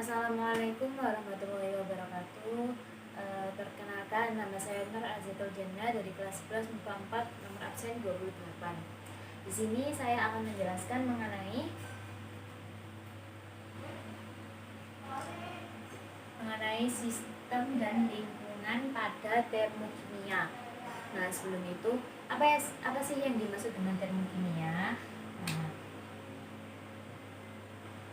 Assalamualaikum warahmatullahi wabarakatuh. Perkenalkan, nama saya Nur Azitul Jannah dari kelas 11 MIPA 4 nomor absen 28. Di sini saya akan menjelaskan mengenai sistem dan lingkungan pada termokimia. Nah, sebelum itu apa sih yang dimaksud dengan termokimia? Nah,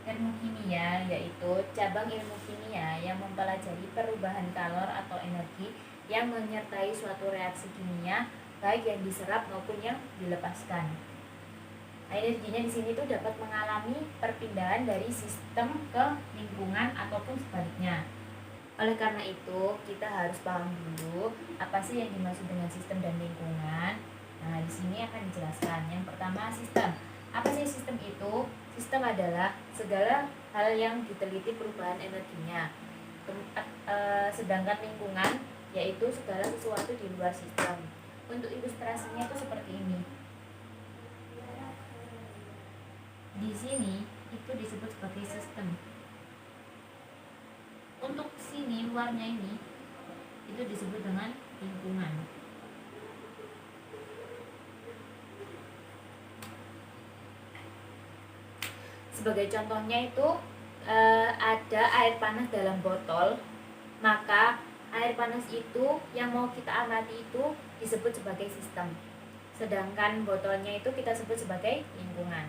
termokimia yaitu cabang ilmu kimia yang mempelajari perubahan kalor atau energi yang menyertai suatu reaksi kimia, baik yang diserap maupun yang dilepaskan. Energinya di sini tuh dapat mengalami perpindahan dari sistem ke lingkungan ataupun sebaliknya. Oleh karena itu, kita harus paham dulu apa sih yang dimaksud dengan sistem dan lingkungan. Nah, di sini akan dijelaskan. Yang pertama, sistem. Apa sih sistem itu? Sistem adalah segala hal yang diteliti perubahan energinya. Sedangkan lingkungan yaitu segala sesuatu di luar sistem. Untuk ilustrasinya itu seperti ini. Di sini itu disebut sebagai sistem. Untuk sini luarnya ini itu disebut dengan lingkungan. Sebagai contohnya itu ada air panas dalam botol, maka air panas itu yang mau kita amati itu disebut sebagai sistem. Sedangkan botolnya itu kita sebut sebagai lingkungan.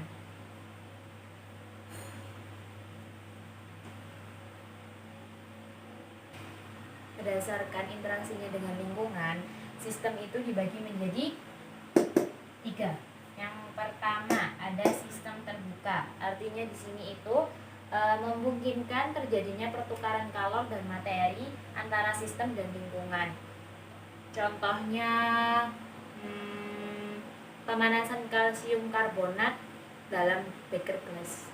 Berdasarkan interaksinya dengan lingkungan, sistem itu dibagi menjadi 3. Yang pertama ada sistem terbuka. Artinya di sini itu memungkinkan terjadinya pertukaran kalor dan materi antara sistem dan lingkungan. Contohnya pemanasan kalsium karbonat dalam beker gelas.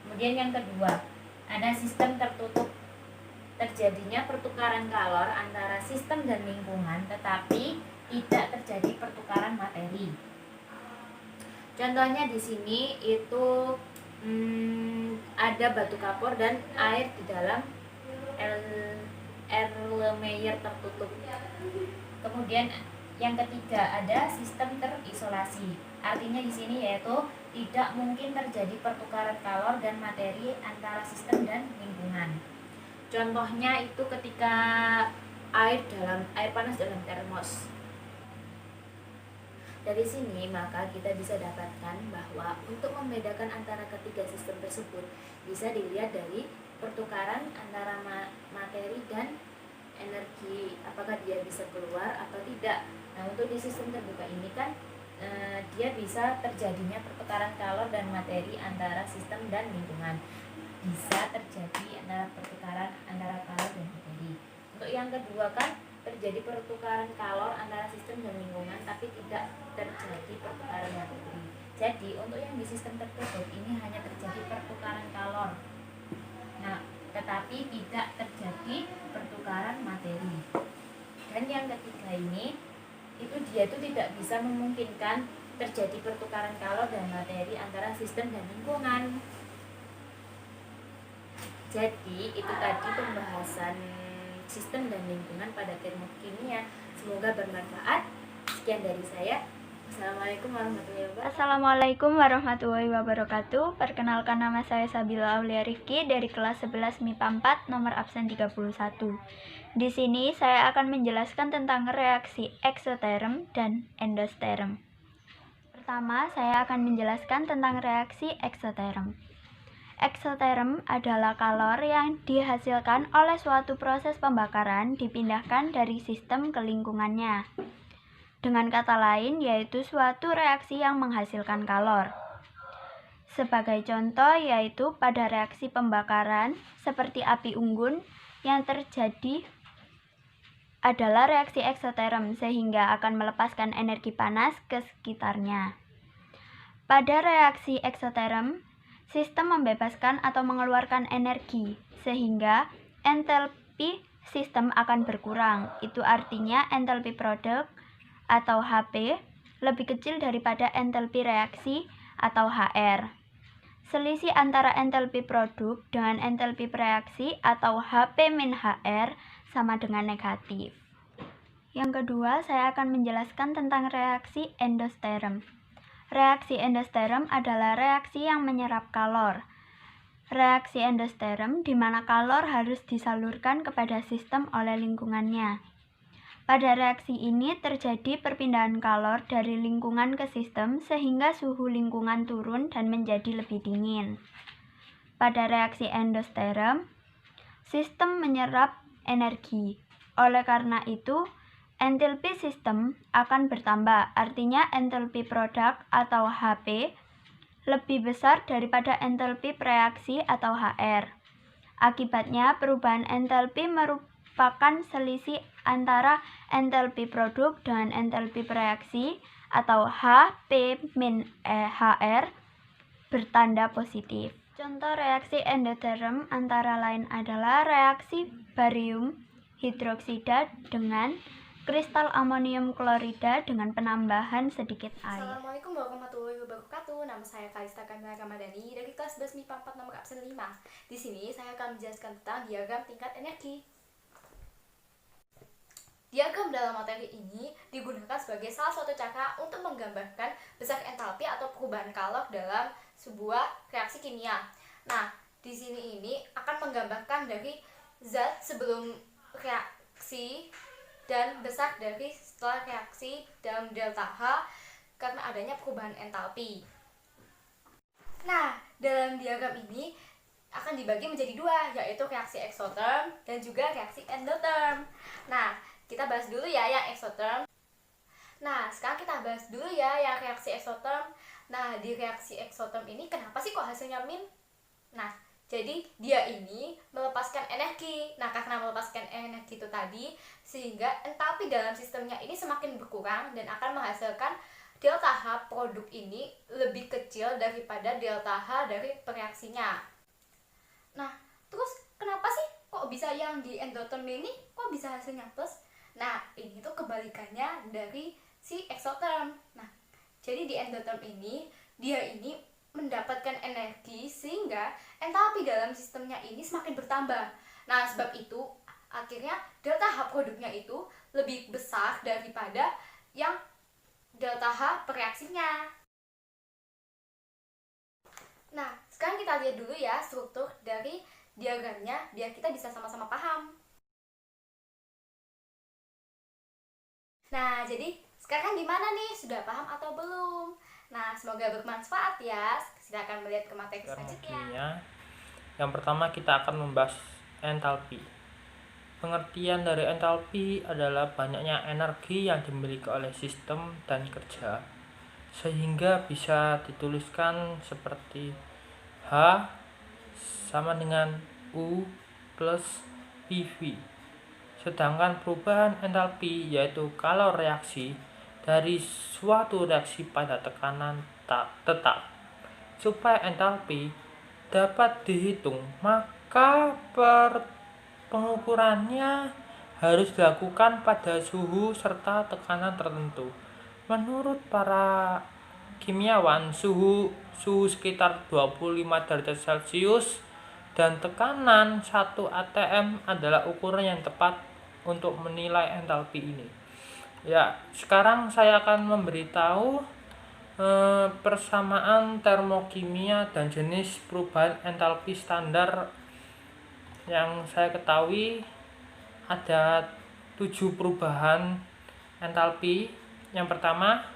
Kemudian yang kedua, ada sistem tertutup. Terjadinya pertukaran kalor antara sistem dan lingkungan, tetapi tidak terjadi pertukaran materi. Contohnya di sini itu ada batu kapur dan air di dalam Erlenmeyer tertutup. Kemudian yang ketiga ada sistem terisolasi. Artinya di sini yaitu tidak mungkin terjadi pertukaran kalor dan materi antara sistem dan lingkungan. Contohnya itu ketika air panas dalam termos. Dari sini maka kita bisa dapatkan bahwa untuk membedakan antara ketiga sistem tersebut bisa dilihat dari pertukaran antara materi dan energi, apakah dia bisa keluar atau tidak. Nah, untuk di sistem terbuka ini kan dia bisa terjadinya pertukaran kalor dan materi antara sistem dan lingkungan. Bisa terjadi pertukaran antara kalor dan materi. Untuk yang kedua kan terjadi pertukaran kalor antara sistem dan lingkungan, tapi tidak terjadi pertukaran materi. Jadi untuk yang di sistem tertutup ini hanya terjadi pertukaran kalor, nah tetapi tidak terjadi pertukaran materi. Dan yang ketiga ini itu dia itu tidak bisa memungkinkan terjadi pertukaran kalor dan materi antara sistem dan lingkungan. Jadi itu tadi pembahasan sistem dan lingkungan pada termokimia. Semoga bermanfaat. Sekian dari saya. Assalamualaikum warahmatullahi wabarakatuh. Perkenalkan, nama saya Sabila Aulia Rifki dari kelas 11 MIPA 4 nomor absen 31. Di sini saya akan menjelaskan tentang reaksi eksoterm dan endosterm. Pertama, saya akan menjelaskan tentang reaksi eksoterm. Eksoterm adalah kalor yang dihasilkan oleh suatu proses pembakaran dipindahkan dari sistem ke lingkungannya. Dengan kata lain, yaitu suatu reaksi yang menghasilkan kalor. Sebagai contoh, yaitu pada reaksi pembakaran seperti api unggun yang terjadi adalah reaksi eksoterm sehingga akan melepaskan energi panas ke sekitarnya. Pada reaksi eksoterm, sistem membebaskan atau mengeluarkan energi, sehingga entalpi sistem akan berkurang. Itu artinya entalpi produk atau HP lebih kecil daripada entalpi reaksi atau HR. selisih antara entalpi produk dengan entalpi reaksi atau HP min HR sama dengan negatif. Yang kedua, saya akan menjelaskan tentang reaksi endosterm. Reaksi endosterm adalah reaksi yang menyerap kalor. Reaksi endosterm di mana kalor harus disalurkan kepada sistem oleh lingkungannya. Pada reaksi ini terjadi perpindahan kalor dari lingkungan ke sistem sehingga suhu lingkungan turun dan menjadi lebih dingin. Pada reaksi endosterm, sistem menyerap energi. Oleh karena itu, entalpi sistem akan bertambah, artinya entalpi produk atau HP lebih besar daripada entalpi reaksi atau HR. Akibatnya, perubahan entalpi merupakan selisih antara entalpi produk dengan entalpi reaksi atau HP min HR bertanda positif. Contoh reaksi endoterm antara lain adalah reaksi barium hidroksida dengan kristal amonium klorida dengan penambahan sedikit air. Assalamualaikum warahmatullahi wabarakatuh. Nama saya Kalista Kamila Ramadhani dari kelas 11 MIPA 4 nomor absen 5. Di sini saya akan menjelaskan tentang diagram tingkat energi. Diagram dalam materi ini digunakan sebagai salah satu cara untuk menggambarkan besar entalpi atau perubahan kalor dalam sebuah reaksi kimia. Nah, di sini ini akan menggambarkan dari zat sebelum reaksi dan besar dari setelah reaksi dalam delta H karena adanya perubahan entalpi. Nah, dalam diagram ini akan dibagi menjadi dua, yaitu reaksi eksoterm dan juga reaksi endoterm. Nah, kita bahas dulu ya yang eksoterm. Nah, sekarang kita bahas dulu ya yang reaksi eksoterm. Nah, di reaksi eksoterm ini kenapa sih kok hasilnya min? Nah, jadi dia ini melepaskan energi. Nah, karena melepaskan energi itu tadi, sehingga entalpi dalam sistemnya ini semakin berkurang dan akan menghasilkan delta H produk ini lebih kecil daripada delta H dari reaksinya. Nah, terus kenapa sih kok bisa yang di endoterm ini kok bisa hasilnya plus? Nah, ini tuh kebalikannya dari si eksoterm. Nah, jadi di endoterm ini dia ini mendapatkan energi sehingga entalpi dalam sistemnya ini semakin bertambah. Nah, sebab itu akhirnya delta H produknya itu lebih besar daripada yang delta H reaksinya. Nah, sekarang kita lihat dulu ya struktur dari diagramnya biar kita bisa sama-sama paham. Nah, jadi sekarang gimana nih? Sudah paham atau belum? Nah, semoga bermanfaat ya. Silakan melihat ke materi selanjutnya. Yang pertama kita akan membahas entalpi. Pengertian dari entalpi adalah banyaknya energi yang dimiliki oleh sistem dan kerja, sehingga bisa dituliskan seperti H sama dengan U plus PV. Sedangkan perubahan entalpi yaitu kalor reaksi dari suatu reaksi pada tekanan tetap. Supaya entalpi dapat dihitung, maka pengukurannya harus dilakukan pada suhu serta tekanan tertentu. Menurut para kimiawan, suhu sekitar 25 derajat Celcius dan tekanan 1 atm adalah ukuran yang tepat untuk menilai entalpi ini. Ya, sekarang saya akan memberitahu persamaan termokimia dan jenis perubahan entalpi standar. Yang saya ketahui ada 7 perubahan entalpi. Yang pertama,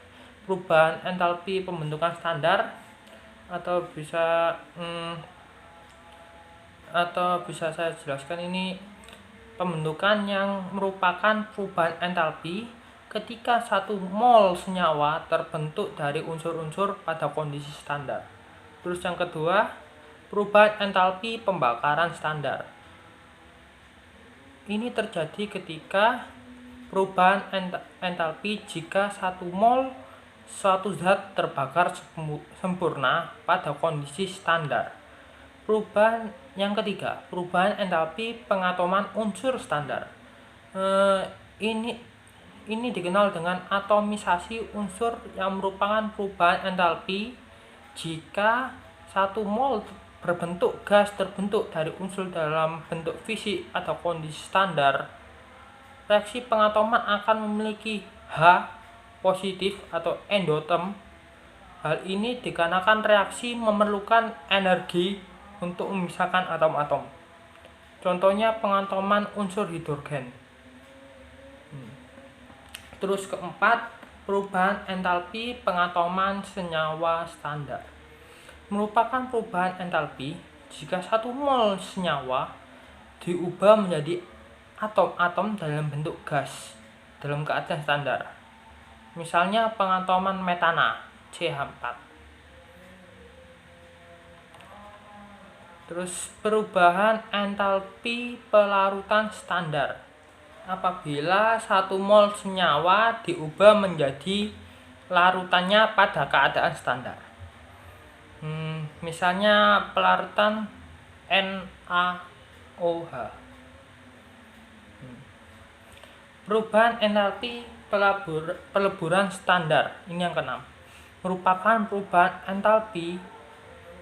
perubahan entalpi pembentukan standar atau bisa saya jelaskan ini pembentukan yang merupakan perubahan entalpi ketika 1 mol senyawa terbentuk dari unsur-unsur pada kondisi standar. Terus yang kedua, perubahan entalpi pembakaran standar. Ini terjadi ketika perubahan entalpi jika 1 mol suatu zat terbakar sempurna pada kondisi standar. Perubahan yang ketiga, perubahan entalpi pengatoman unsur standar. Ini dikenal dengan atomisasi unsur yang merupakan perubahan entalpi jika satu mol berbentuk gas terbentuk dari unsur dalam bentuk fisik atau kondisi standar, reaksi pengatoman akan memiliki H positif atau endoterm. Hal ini dikarenakan reaksi memerlukan energi untuk memisahkan atom-atom. Contohnya pengatoman unsur hidrogen. Terus keempat, perubahan entalpi pengatoman senyawa standar. Merupakan perubahan entalpi jika satu mol senyawa diubah menjadi atom-atom dalam bentuk gas dalam keadaan standar. Misalnya pengatoman metana CH4. Terus perubahan entalpi pelarutan standar. Apabila satu mol senyawa diubah menjadi larutannya pada keadaan standar. Misalnya pelarutan NaOH. Perubahan entalpi peleburan standar, ini yang keenam, merupakan perubahan entalpi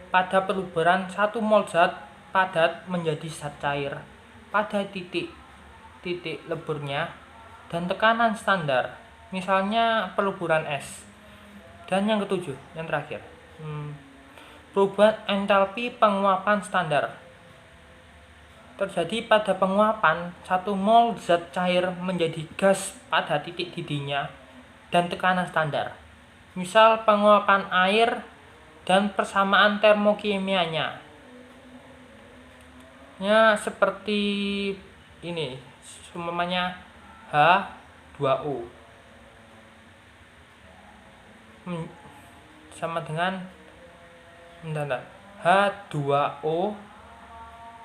pada peleburan satu mol zat padat menjadi zat cair pada titik leburnya dan tekanan standar, misalnya peleburan es. Dan yang ketujuh, yang terakhir, perubahan entalpi penguapan standar terjadi pada penguapan satu mol zat cair menjadi gas pada titik didihnya dan tekanan standar, misal penguapan air dan persamaan termokimianya. Ya, seperti ini, umpamanya H2O sama dengan H2O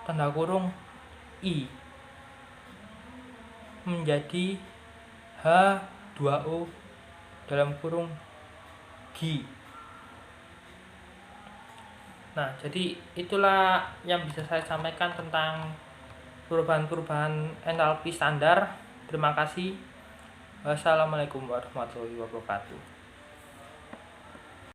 tanda kurung I menjadi H2O dalam kurung G. Nah, jadi itulah yang bisa saya sampaikan tentang perubahan-perubahan entalpi standar. Terima kasih. Wassalamualaikum warahmatullahi wabarakatuh.